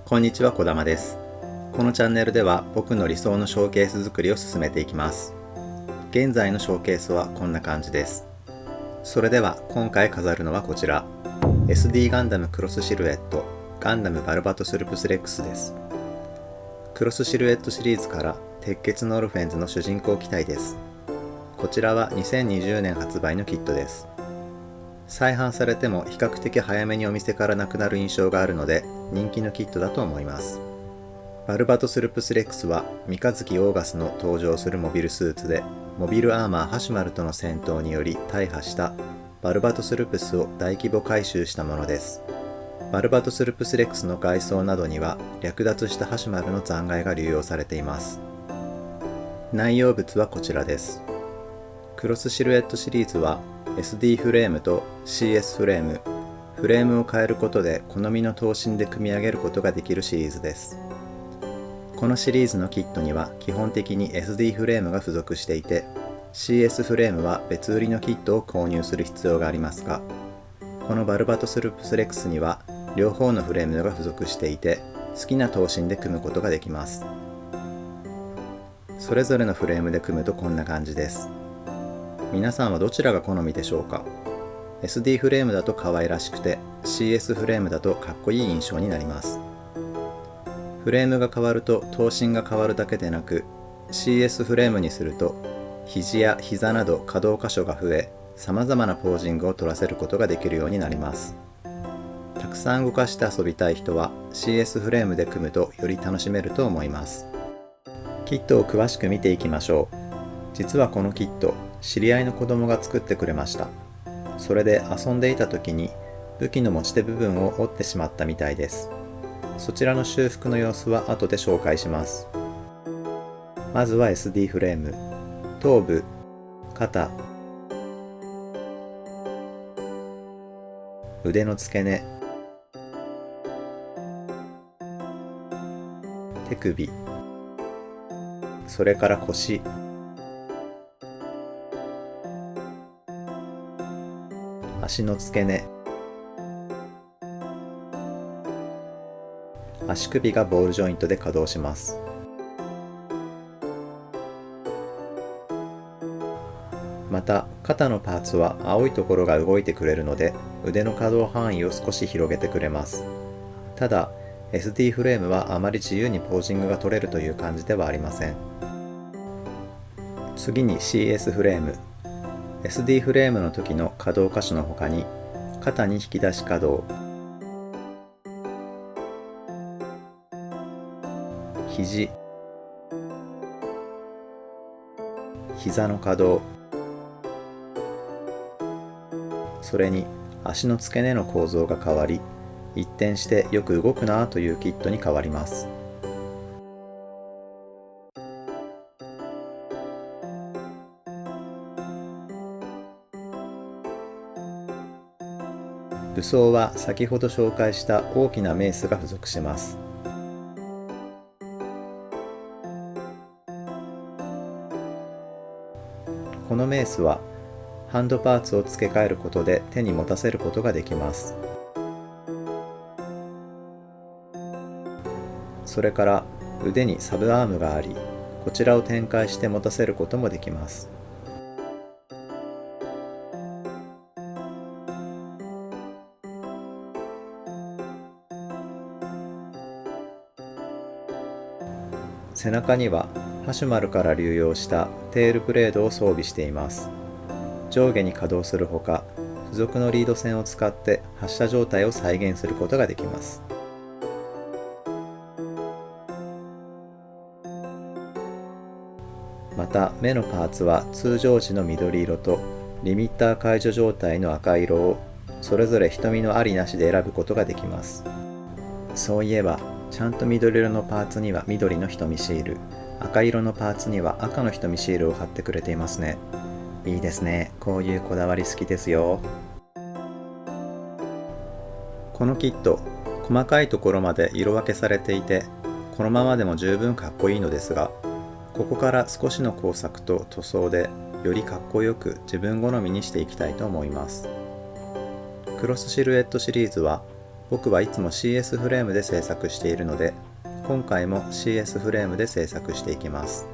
こんにちは、こだまです。このチャンネルでは僕の理想のショーケース作りを進めていきます。現在のショーケースはこんな感じです。それでは今回飾るのはこちら、SD ガンダムクロスシルエットガンダムバルバトスルプスレックスです。クロスシルエットシリーズから鉄血のオルフェンズの主人公機体です。こちらは2020年発売のキットです。再販されても比較的早めにお店からなくなる印象があるので人気のキットだと思います。バルバトスルプスレックスは三日月オーガスの登場するモビルスーツで、モビルアーマーハシュマルとの戦闘により大破したバルバトスルプスを大規模改修したものです。バルバトスルプスレックスの外装などには略奪したハシュマルの残骸が流用されています。内容物はこちらです。クロスシルエットシリーズは SD フレームと CS フレーム、フレームを変えることで好みの頭身で組み上げることができるシリーズです。このシリーズのキットには基本的に SD フレームが付属していて、 CS フレームは別売りのキットを購入する必要がありますが、このバルバトスルプスレックスには両方のフレームが付属していて、好きな頭身で組むことができます。それぞれのフレームで組むとこんな感じです。皆さんはどちらが好みでしょうか。 SD フレームだと可愛らしくて、 CS フレームだとかっこいい印象になります。フレームが変わると頭身が変わるだけでなく、 CS フレームにすると肘や膝など可動箇所が増え、様々なポージングを取らせることができるようになります。たくさん動かして遊びたい人は CS フレームで組むとより楽しめると思います。キットを詳しく見ていきましょう。実はこのキット、知り合いの子供が作ってくれました。それで遊んでいた時に武器の持ち手部分を折ってしまったみたいです。そちらの修復の様子は後で紹介します。まずは SD フレーム、頭部、肩、腕の付け根、手首、それから腰、足の付け根、足首がボールジョイントで稼働します。また肩のパーツは青いところが動いてくれるので、腕の可動範囲を少し広げてくれます。ただ SD フレームはあまり自由にポージングが取れるという感じではありません。次に CS フレーム。 SD フレームの時の可動箇所の他に、肩に引き出し可動、肘、膝の可動、それに足の付け根の構造が変わり、一転してよく動くなというキットに変わります。武装は先ほど紹介した大きなメースが付属します。このメースはハンドパーツを付け替えることで手に持たせることができます。それから腕にサブアームがあり、こちらを展開して持たせることもできます。背中にはハシュマルから流用したテールブレードを装備しています。上下に稼働するほか、付属のリード線を使って発射状態を再現することができます。また目のパーツは通常時の緑色とリミッター解除状態の赤色をそれぞれ瞳のありなしで選ぶことができます。そういえばちゃんと緑色のパーツには緑の瞳シール、赤色のパーツには赤の瞳シールを貼ってくれていますね。いいですね。こういうこだわり好きですよ。このキット、細かいところまで色分けされていて、このままでも十分かっこいいのですが、ここから少しの工作と塗装でよりかっこよく自分好みにしていきたいと思います。クロスシルエットシリーズは僕はいつも CS フレームで制作しているので、今回も CS フレームで制作していきます。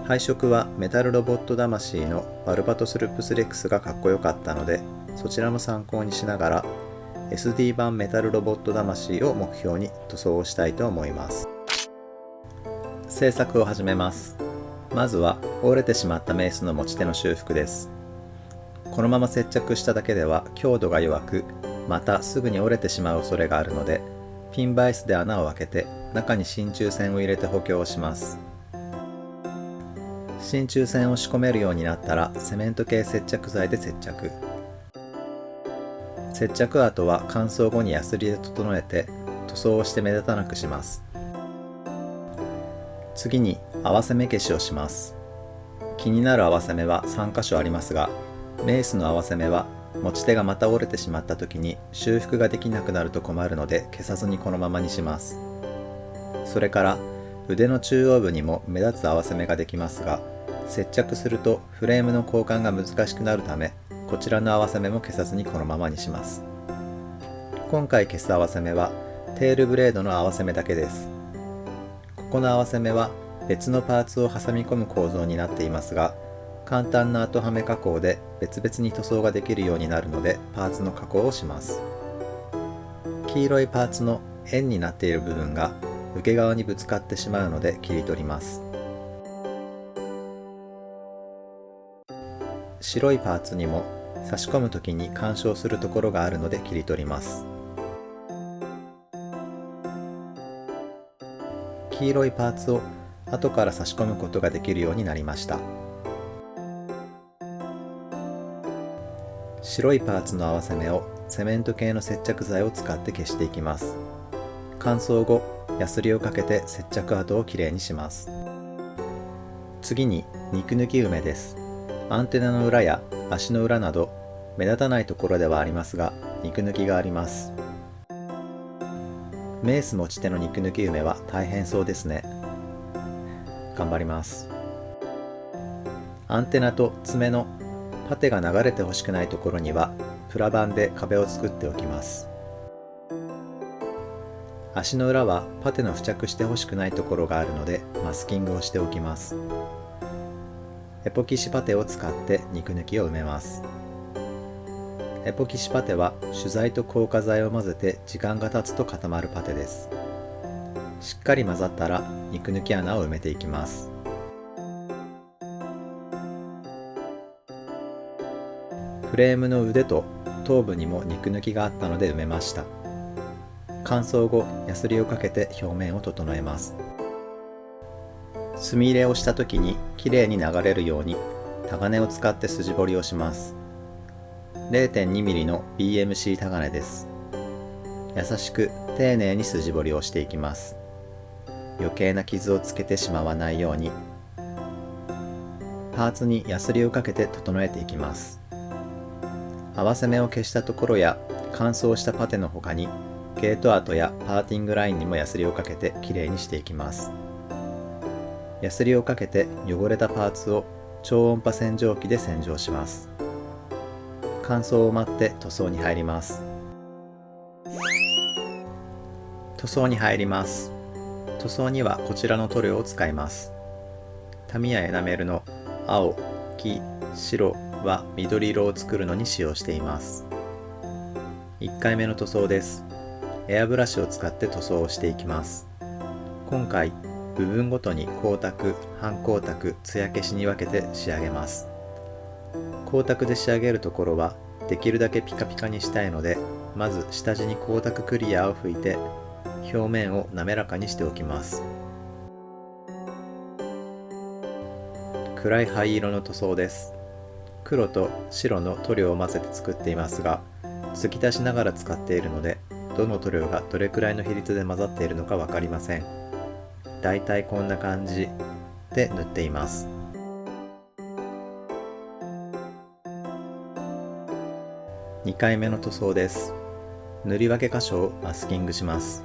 配色はメタルロボット魂のバルバトスルプスレックスがかっこよかったので、そちらも参考にしながら SD 版メタルロボット魂を目標に塗装をしたいと思います。制作を始めます。まずは折れてしまったメースの持ち手の修復です。このまま接着しただけでは強度が弱く、またすぐに折れてしまう恐れがあるので、ピンバイスで穴を開けて中に真鍮線を入れて補強をします。真鍮線を仕込めるようになったらセメント系接着剤で接着。接着跡は乾燥後にヤスリで整えて塗装をして目立たなくします。次に合わせ目消しをします。気になる合わせ目は3箇所ありますが、メースの合わせ目は持ち手がまた折れてしまった時に修復ができなくなると困るので消さずにこのままにします。それから腕の中央部にも目立つ合わせ目ができますが、接着するとフレームの交換が難しくなるため、こちらの合わせ目も消さずにこのままにします。今回消す合わせ目はテールブレードの合わせ目だけです。ここの合わせ目は別のパーツを挟み込む構造になっていますが、簡単な後はめ加工で別々に塗装ができるようになるのでパーツの加工をします。黄色いパーツの円になっている部分が受け側にぶつかってしまうので切り取ります。白いパーツにも差し込む時に干渉するところがあるので切り取ります。黄色いパーツを後から差し込むことができるようになりました。白いパーツの合わせ目をセメント系の接着剤を使って消していきます。乾燥後、ヤスリをかけて接着跡をきれいにします。次に肉抜き埋めです。アンテナの裏や足の裏など目立たないところではありますが、肉抜きがあります。メース持ち手の肉抜き埋めは大変そうですね。頑張ります。アンテナと爪のパテが流れてほしくないところにはプラ板で壁を作っておきます。足の裏はパテの付着してほしくないところがあるのでマスキングをしておきます。エポキシパテを使って肉抜きを埋めます。エポキシパテは主材と硬化剤を混ぜて時間が経つと固まるパテです。しっかり混ざったら肉抜き穴を埋めていきます。フレームの腕と頭部にも肉抜きがあったので埋めました。乾燥後、ヤスリをかけて表面を整えます。墨入れをした時にきれいに流れるようにタガネを使って筋彫りをします。0.2mm の BMC タガネです。優しく丁寧に筋彫りをしていきます。余計な傷をつけてしまわないように。パーツにヤスリをかけて整えていきます。合わせ目を消したところや乾燥したパテの他にゲート跡やパーティングラインにもヤスリをかけてきれいにしていきます。ヤスリをかけて汚れたパーツを超音波洗浄機で洗浄します。乾燥を待って塗装に入ります。塗装に入ります。塗装にはこちらの塗料を使います。タミヤエナメルの青、黄、白は緑色を作るのに使用しています。1回目の塗装です。エアブラシを使って塗装をしていきます。今回部分ごとに光沢、半光沢、艶消しに分けて仕上げます。光沢で仕上げるところはできるだけピカピカにしたいので、まず下地に光沢クリアを拭いて表面を滑らかにしておきます。暗い灰色の塗装です。黒と白の塗料を混ぜて作っていますが、継ぎ足しながら使っているので、どの塗料がどれくらいの比率で混ざっているのか分かりません。だいたいこんな感じで塗っています。2回目の塗装です。塗り分け箇所をマスキングします。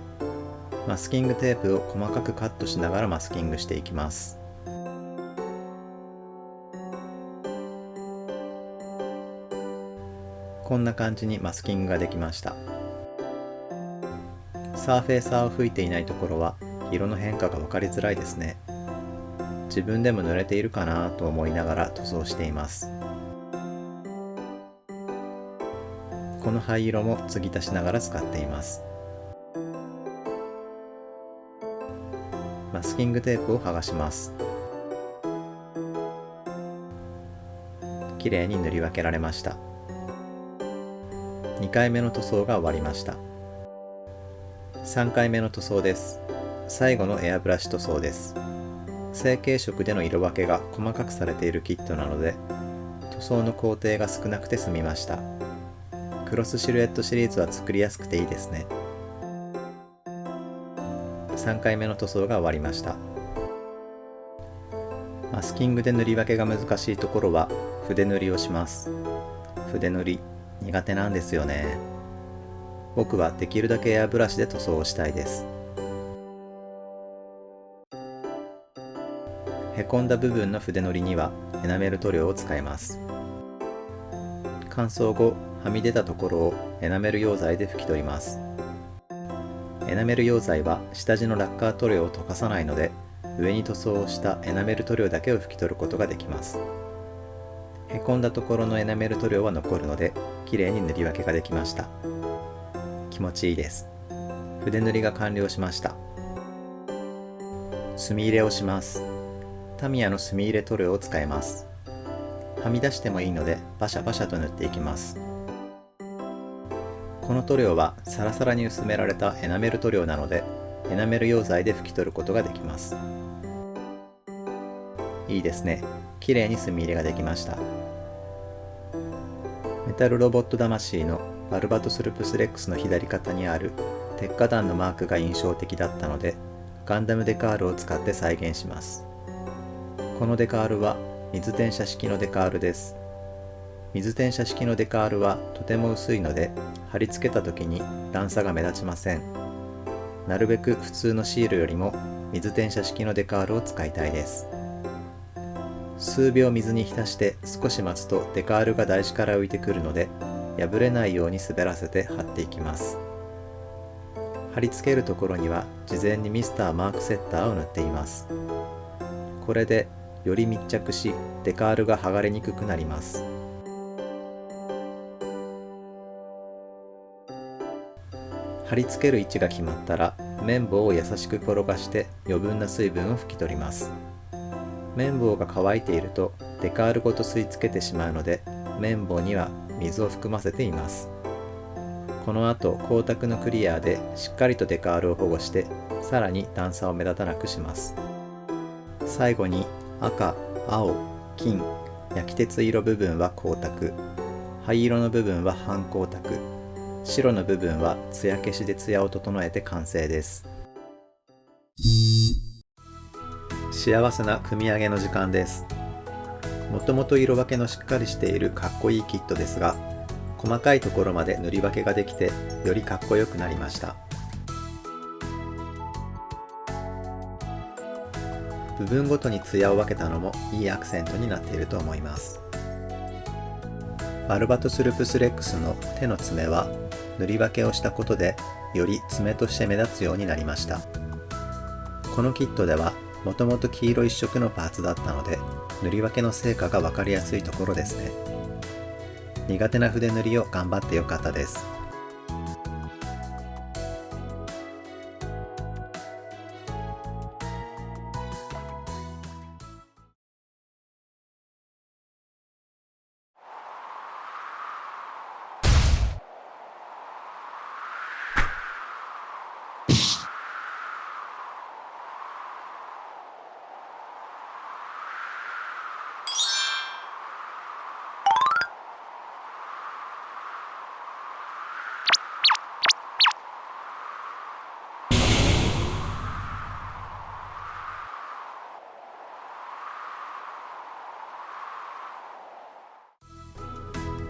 マスキングテープを細かくカットしながらマスキングしていきます。こんな感じにマスキングができました。サーフェーサーを吹いていないところは色の変化が分かりづらいですね。自分でも濡れているかなと思いながら塗装しています。この灰色も継ぎ足しながら使っています。マスキングテープを剥がします。きれいに塗り分けられました。2回目の塗装が終わりました。3回目の塗装です。最後のエアブラシ塗装です。成型色での色分けが細かくされているキットなので、塗装の工程が少なくて済みました。クロスシルエットシリーズは作りやすくていいですね。3回目の塗装が終わりました。マスキングで塗り分けが難しいところは筆塗りをします。筆塗り苦手なんですよね。僕はできるだけエアブラシで塗装をしたいです。へこんだ部分の筆塗りにはエナメル塗料を使います。乾燥後、はみ出たところをエナメル溶剤で拭き取ります。エナメル溶剤は下地のラッカー塗料を溶かさないので、上に塗装をしたエナメル塗料だけを拭き取ることができます。へこんだところのエナメル塗料は残るので、きれいに塗り分けができました。気持ちいいです。筆塗りが完了しました。墨入れをします。タミヤの墨入れ塗料を使います。はみ出してもいいのでバシャバシャと塗っていきます。この塗料はサラサラに薄められたエナメル塗料なので、エナメル溶剤で拭き取ることができます。いいですね。綺麗に墨入れができました。メタルロボット魂のバルバトスルプスレックスの左肩にある鉄火弾のマークが印象的だったので、ガンダムデカールを使って再現します。このデカールは水転写式のデカールです。水転写式のデカールはとても薄いので、貼り付けた時に段差が目立ちません。なるべく普通のシールよりも水転写式のデカールを使いたいです。数秒水に浸して少し待つとデカールが台紙から浮いてくるので、破れないように滑らせて貼っていきます。貼り付けるところには事前にミスターマークセッターを塗っています。これでより密着し、デカールが剥がれにくくなります。貼り付ける位置が決まったら、綿棒を優しく転がして余分な水分を拭き取ります。綿棒が乾いているとデカールごと吸い付けてしまうので、綿棒には水を含ませています。この後、光沢のクリアーでしっかりとデカールを保護して、さらに段差を目立たなくします。最後に赤、青、金、焼き鉄色部分は光沢、灰色の部分は半光沢、白の部分は艶消しで艶を整えて完成です。幸せな組み上げの時間です。もともと色分けのしっかりしているかっこいいキットですが、細かいところまで塗り分けができてよりかっこよくなりました。部分ごとに艶を分けたのもいいアクセントになっていると思います。バルバトスルプスレックスの手の爪は塗り分けをしたことでより爪として目立つようになりました。このキットではもともと黄色一色のパーツだったので、塗り分けの成果が分かりやすいところですね。苦手な筆塗りを頑張ってよかったです。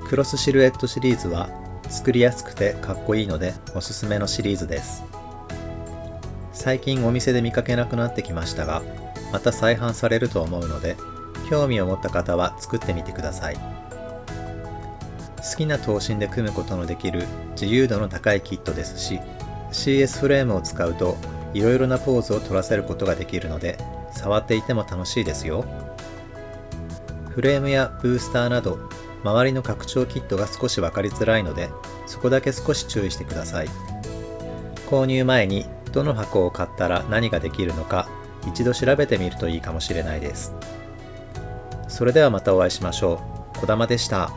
クロスシルエットシリーズは作りやすくてかっこいいのでおすすめのシリーズです。最近お店で見かけなくなってきましたが、また再販されると思うので、興味を持った方は作ってみてください。好きな刀身で組むことのできる自由度の高いキットですし、CS フレームを使うといろいろなポーズを取らせることができるので、触っていても楽しいですよ。フレームやブースターなど周りの拡張キットが少し分かりづらいので、そこだけ少し注意してください。購入前にどの箱を買ったら何ができるのか一度調べてみるといいかもしれないです。それではまたお会いしましょう。小玉でした。